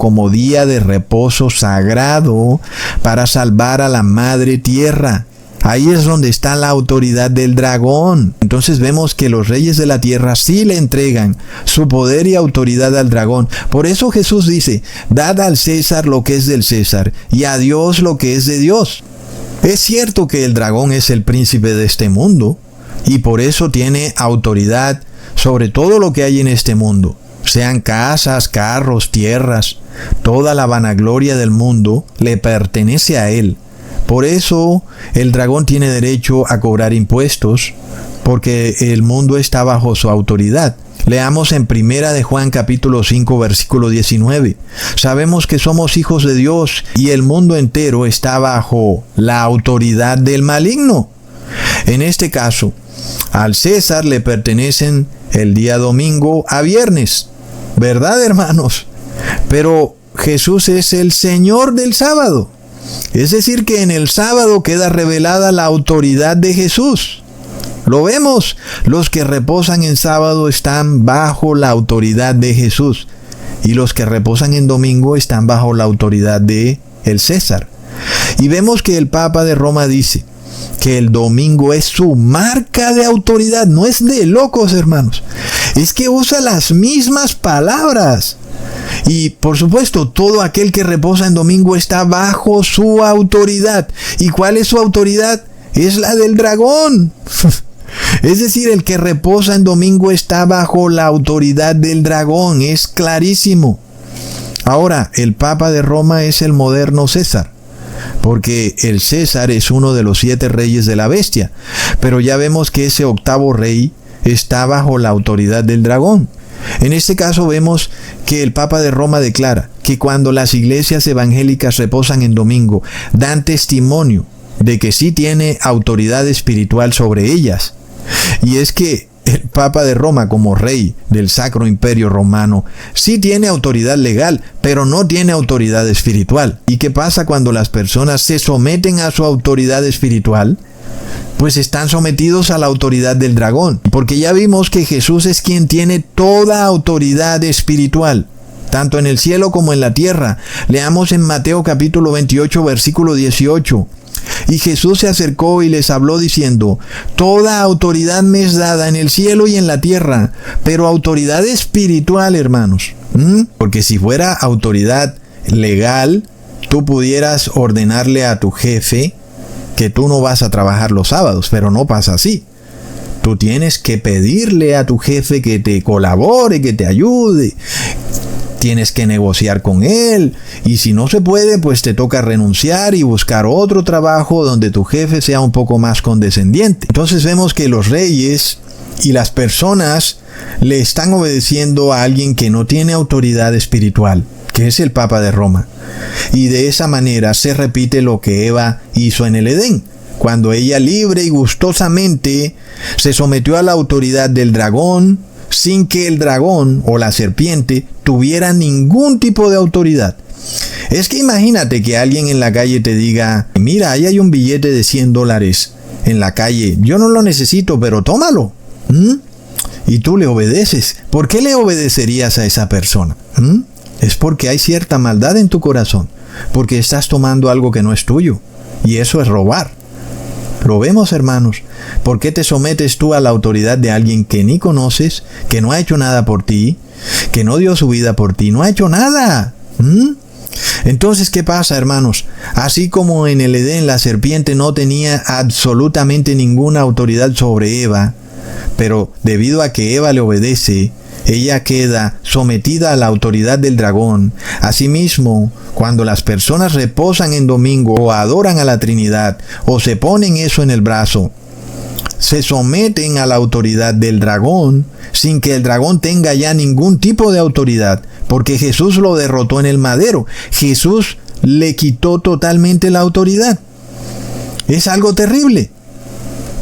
como día de reposo sagrado para salvar a la madre tierra. Ahí es donde está la autoridad del dragón. Entonces vemos que los reyes de la tierra sí le entregan su poder y autoridad al dragón. Por eso Jesús dice, dad al César lo que es del César y a Dios lo que es de Dios. Es cierto que el dragón es el príncipe de este mundo y por eso tiene autoridad sobre todo lo que hay en este mundo. Sean casas, carros, tierras, toda la vanagloria del mundo le pertenece a él. Por eso el dragón tiene derecho a cobrar impuestos, porque el mundo está bajo su autoridad. Leamos en 1 de Juan capítulo 5 versículo 19. Sabemos que somos hijos de Dios y el mundo entero está bajo la autoridad del maligno. En este caso, al César le pertenecen el día domingo a viernes. ¿Verdad, hermanos? Pero Jesús es el Señor del sábado. Es decir, que en el sábado queda revelada la autoridad de Jesús. Lo vemos, los que reposan en sábado están bajo la autoridad de Jesús y los que reposan en domingo están bajo la autoridad de el César. Y vemos que el Papa de Roma dice que el domingo es su marca de autoridad. No es de locos, hermanos. Es que usa las mismas palabras. Y por supuesto, todo aquel que reposa en domingo está bajo su autoridad. ¿Y cuál es su autoridad? Es la del dragón. Es decir, el que reposa en domingo está bajo la autoridad del dragón. Es clarísimo. Ahora, el Papa de Roma es el moderno César, porque el César es uno de los 7 reyes de la bestia. Pero ya vemos que ese octavo rey está bajo la autoridad del dragón. En este caso vemos que el Papa de Roma declara que cuando las iglesias evangélicas reposan en domingo, dan testimonio de que sí tiene autoridad espiritual sobre ellas. Y es que el Papa de Roma, como rey del Sacro Imperio Romano, sí tiene autoridad legal, pero no tiene autoridad espiritual. ¿Y qué pasa cuando las personas se someten a su autoridad espiritual? Pues están sometidos a la autoridad del dragón, porque ya vimos que Jesús es quien tiene toda autoridad espiritual, tanto en el cielo como en la tierra. Leamos en Mateo capítulo 28, versículo 18. Y Jesús se acercó y les habló diciendo, toda autoridad me es dada en el cielo y en la tierra, pero autoridad espiritual, hermanos. Porque si fuera autoridad legal, tú pudieras ordenarle a tu jefe que tú no vas a trabajar los sábados, pero no pasa así. Tú tienes que pedirle a tu jefe que te colabore, que te ayude. Tienes que negociar con él, y si no se puede, pues te toca renunciar y buscar otro trabajo donde tu jefe sea un poco más condescendiente. Entonces vemos que los reyes y las personas le están obedeciendo a alguien que no tiene autoridad espiritual, que es el Papa de Roma. Y de esa manera se repite lo que Eva hizo en el Edén, cuando ella libre y gustosamente se sometió a la autoridad del dragón, sin que el dragón o la serpiente tuviera ningún tipo de autoridad. Es que imagínate que alguien en la calle te diga, mira, ahí hay un billete de $100 en la calle, yo no lo necesito, pero tómalo. Y tú le obedeces. ¿Por qué le obedecerías a esa persona? Es porque hay cierta maldad en tu corazón, porque estás tomando algo que no es tuyo, y eso es robar. Lo vemos, hermanos. ¿Por qué te sometes tú a la autoridad de alguien que ni conoces, que no ha hecho nada por ti, que no dio su vida por ti, no ha hecho nada? Entonces, ¿qué pasa, hermanos? Así como en el Edén la serpiente no tenía absolutamente ninguna autoridad sobre Eva, pero debido a que Eva le obedece, ella queda sometida a la autoridad del dragón. Asimismo, cuando las personas reposan en domingo o adoran a la Trinidad o se ponen eso en el brazo, se someten a la autoridad del dragón sin que el dragón tenga ya ningún tipo de autoridad, porque Jesús lo derrotó en el madero. Jesús le quitó totalmente la autoridad. Es algo terrible.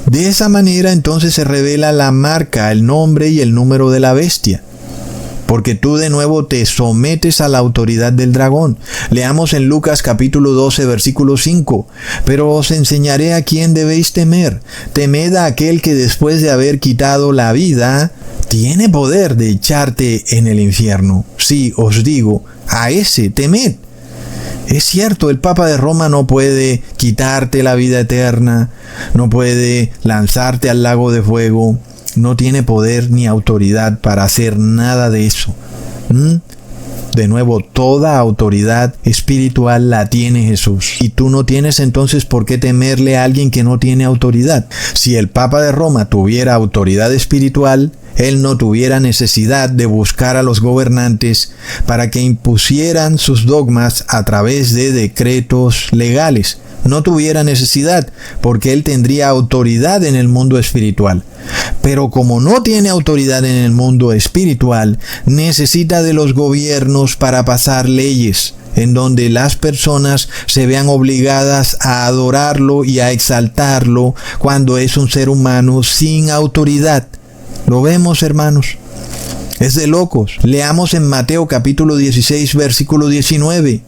De esa manera entonces se revela la marca, el nombre y el número de la bestia. porque tú de nuevo te sometes a la autoridad del dragón. Leamos en Lucas capítulo 12, versículo 5. Pero os enseñaré a quién debéis temer. Temed a aquel que después de haber quitado la vida, tiene poder de echarte en el infierno. Sí, os digo, a ese temed. Es cierto, el Papa de Roma no puede quitarte la vida eterna, no puede lanzarte al lago de fuego, no tiene poder ni autoridad para hacer nada de eso. De nuevo, toda autoridad espiritual la tiene Jesús. Y tú no tienes entonces por qué temerle a alguien que no tiene autoridad. Si el Papa de Roma tuviera autoridad espiritual, él no tuviera necesidad de buscar a los gobernantes para que impusieran sus dogmas a través de decretos legales. No tuviera necesidad, porque él tendría autoridad en el mundo espiritual. Pero como no tiene autoridad en el mundo espiritual, necesita de los gobiernos para pasar leyes, en donde las personas se vean obligadas a adorarlo y a exaltarlo cuando es un ser humano sin autoridad. ¿Lo vemos, hermanos? Es de locos. Leamos en Mateo capítulo 16, versículo 19.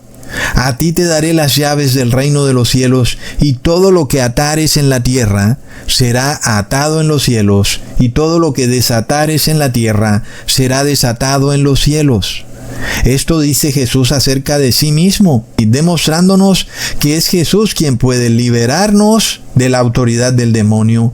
A ti te daré las llaves del reino de los cielos, y todo lo que atares en la tierra será atado en los cielos, y todo lo que desatares en la tierra será desatado en los cielos. Esto dice Jesús acerca de sí mismo, y demostrándonos que es Jesús quien puede liberarnos de la autoridad del demonio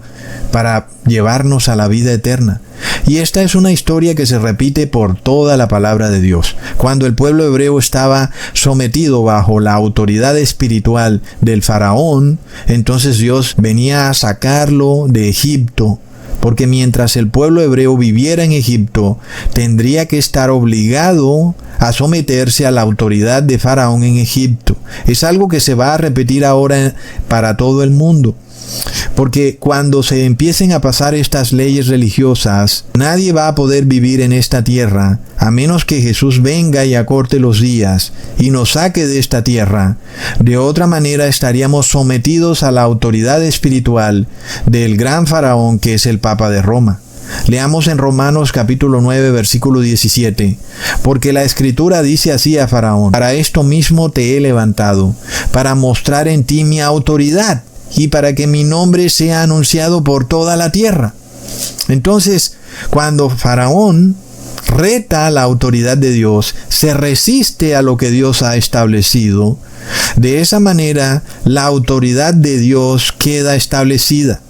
para llevarnos a la vida eterna. Y esta es una historia que se repite por toda la palabra de Dios. Cuando el pueblo hebreo estaba sometido bajo la autoridad espiritual del faraón, entonces Dios venía a sacarlo de Egipto, porque mientras el pueblo hebreo viviera en Egipto, tendría que estar obligado a someterse a la autoridad de Faraón en Egipto. Es algo que se va a repetir ahora para todo el mundo. Porque cuando se empiecen a pasar estas leyes religiosas, nadie va a poder vivir en esta tierra, a menos que Jesús venga y acorte los días y nos saque de esta tierra. De otra manera estaríamos sometidos a la autoridad espiritual del gran faraón que es el Papa de Roma. Leamos en Romanos capítulo 9, versículo 17. Porque la Escritura dice así a Faraón: para esto mismo te he levantado, para mostrar en ti mi autoridad, y para que mi nombre sea anunciado por toda la tierra. Entonces, cuando Faraón reta la autoridad de Dios, se resiste a lo que Dios ha establecido, de esa manera la autoridad de Dios queda establecida,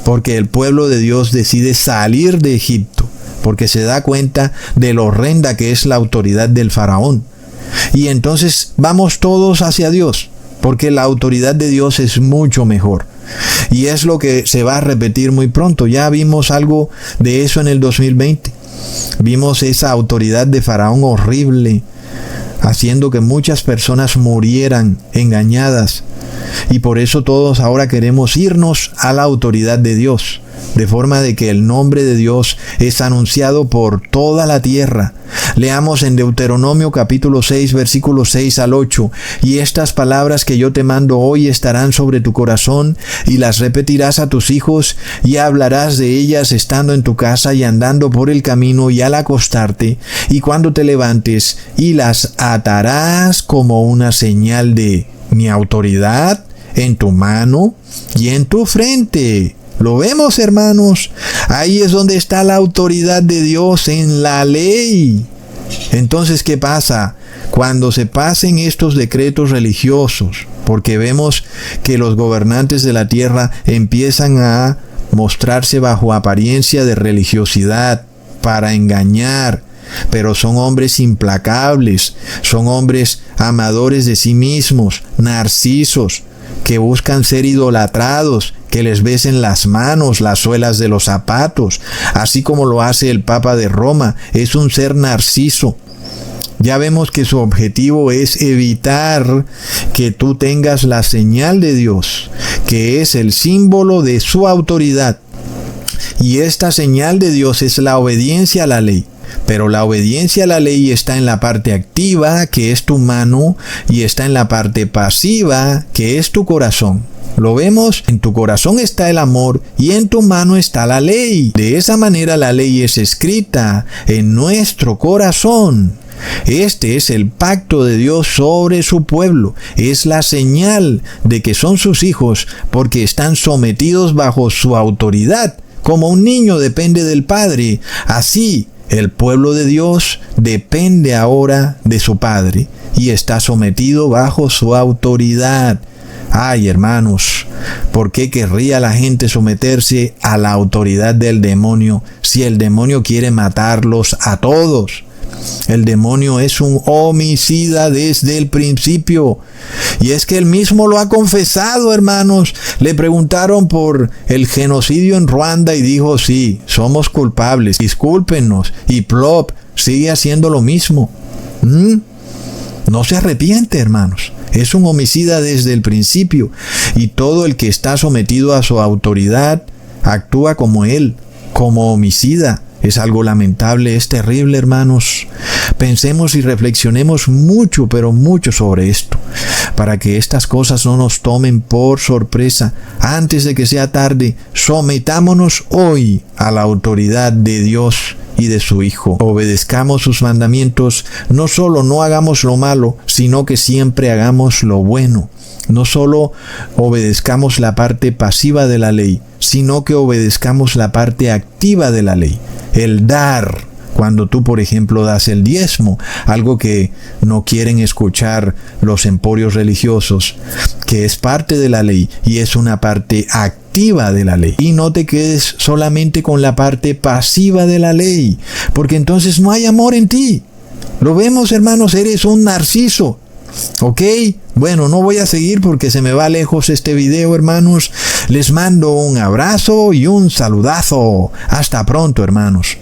porque el pueblo de Dios decide salir de Egipto, porque se da cuenta de lo horrenda que es la autoridad del Faraón. Y entonces vamos todos hacia Dios, porque la autoridad de Dios es mucho mejor. Y es lo que se va a repetir muy pronto. Ya vimos algo de eso en el 2020. Vimos esa autoridad de Faraón horrible, haciendo que muchas personas murieran engañadas. Y por eso todos ahora queremos irnos a la autoridad de Dios, de forma de que el nombre de Dios es anunciado por toda la tierra. Leamos en Deuteronomio capítulo 6, versículos 6 al 8. Y estas palabras que yo te mando hoy estarán sobre tu corazón, y las repetirás a tus hijos, y hablarás de ellas estando en tu casa y andando por el camino y al acostarte, y cuando te levantes, y las atarás como una señal de mi autoridad en tu mano y en tu frente. ¿Lo vemos, hermanos? Ahí es donde está la autoridad de Dios, en la ley. Entonces, ¿qué pasa? Cuando se pasen estos decretos religiosos, porque vemos que los gobernantes de la tierra empiezan a mostrarse bajo apariencia de religiosidad para engañar, pero son hombres implacables, son hombres amadores de sí mismos, narcisos, que buscan ser idolatrados, que les besen las manos, las suelas de los zapatos, así como lo hace el Papa de Roma. Es un ser narciso. Ya vemos que su objetivo es evitar que tú tengas la señal de Dios, que es el símbolo de su autoridad. Y esta señal de Dios es la obediencia a la ley. Pero la obediencia a la ley está en la parte activa, que es tu mano, y está en la parte pasiva, que es tu corazón. ¿Lo vemos? En tu corazón está el amor y en tu mano está la ley. De esa manera la ley es escrita en nuestro corazón. Este es el pacto de Dios sobre su pueblo. Es la señal de que son sus hijos porque están sometidos bajo su autoridad. Como un niño depende del padre, así el pueblo de Dios depende ahora de su padre y está sometido bajo su autoridad. Ay, hermanos, ¿por qué querría la gente someterse a la autoridad del demonio si el demonio quiere matarlos a todos? El demonio es un homicida desde el principio. Y es que él mismo lo ha confesado, hermanos. Le preguntaron por el genocidio en Ruanda y dijo, sí, somos culpables, discúlpenos. Y plop, sigue haciendo lo mismo. No se arrepiente, hermanos. Es un homicida desde el principio. Y todo el que está sometido a su autoridad actúa como él, como homicida. Es algo lamentable, es terrible, hermanos. Pensemos y reflexionemos mucho, pero mucho sobre esto, para que estas cosas no nos tomen por sorpresa. Antes de que sea tarde, sometámonos hoy a la autoridad de Dios y de su Hijo. Obedezcamos sus mandamientos, no solo no hagamos lo malo, sino que siempre hagamos lo bueno. No solo obedezcamos la parte pasiva de la ley, sino que obedezcamos la parte activa de la ley. El dar. Cuando tú, por ejemplo, das el diezmo, algo que no quieren escuchar los emporios religiosos, que es parte de la ley y es una parte activa de la ley. Y no te quedes solamente con la parte pasiva de la ley, porque entonces no hay amor en ti. Lo vemos, hermanos, eres un narciso. ¿Ok? Bueno, no voy a seguir porque se me va lejos este video, hermanos. Les mando un abrazo y un saludazo. Hasta pronto, hermanos.